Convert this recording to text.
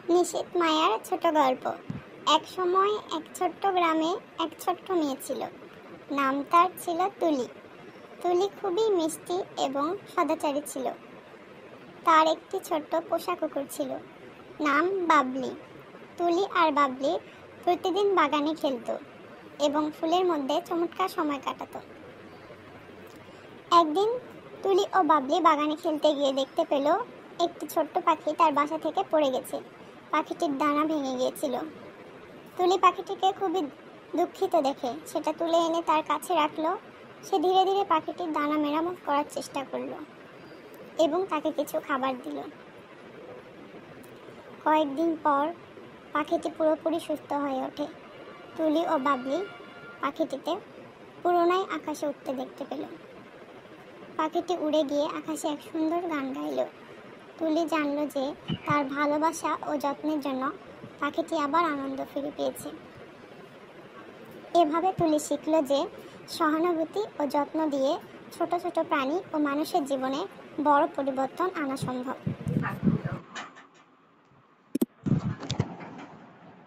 নিশীথ মায়ার ছোট গল্প। এক সময় এক ছোট্ট গ্রামে এক ছোট্ট মেয়ে ছিল। নাম তার ছিল তুলি। তুলি খুবই মিষ্টি এবং সদাচারী ছিল। তার একটি ছোট্ট পোষা কুকুর ছিল, নাম বাবলি। তুলি আর বাবলি প্রতিদিন বাগানে খেলতো এবং ফুলের মধ্যে চমৎকার সময় কাটাতো। একদিন তুলি ও বাবলি বাগানে খেলতে গিয়ে দেখতে পেল একটি ছোট্ট পাখি তার বাসা থেকে পড়ে গেছে। পাখিটির ডানা ভেঙে গিয়েছিল। তুলি পাখিটিকে খুবই দুঃখিত দেখে সেটা তুলে এনে তার কাছে রাখলো। সে ধীরে ধীরে পাখিটির ডানা মেরামত করার চেষ্টা করলো এবং তাকে কিছু খাবার দিল। কয়েকদিন পর পাখিটি পুরোপুরি সুস্থ হয়ে ওঠে। তুলি ও বাবলি পাখিটিতে পুরোনায় আকাশে উঠতে দেখতে পেল। পাখিটি উড়ে গিয়ে আকাশে এক সুন্দর গান গাইল। তুলি জানলো যে তার ভালোবাসা ও যত্নের জন্য পাখিটি আবার আনন্দ ফিরে পেয়েছে। এভাবে তুলি শিখল যে সহানুভূতি ও যত্ন দিয়ে ছোট ছোট প্রাণী ও মানুষের জীবনে বড় পরিবর্তন আনা সম্ভব।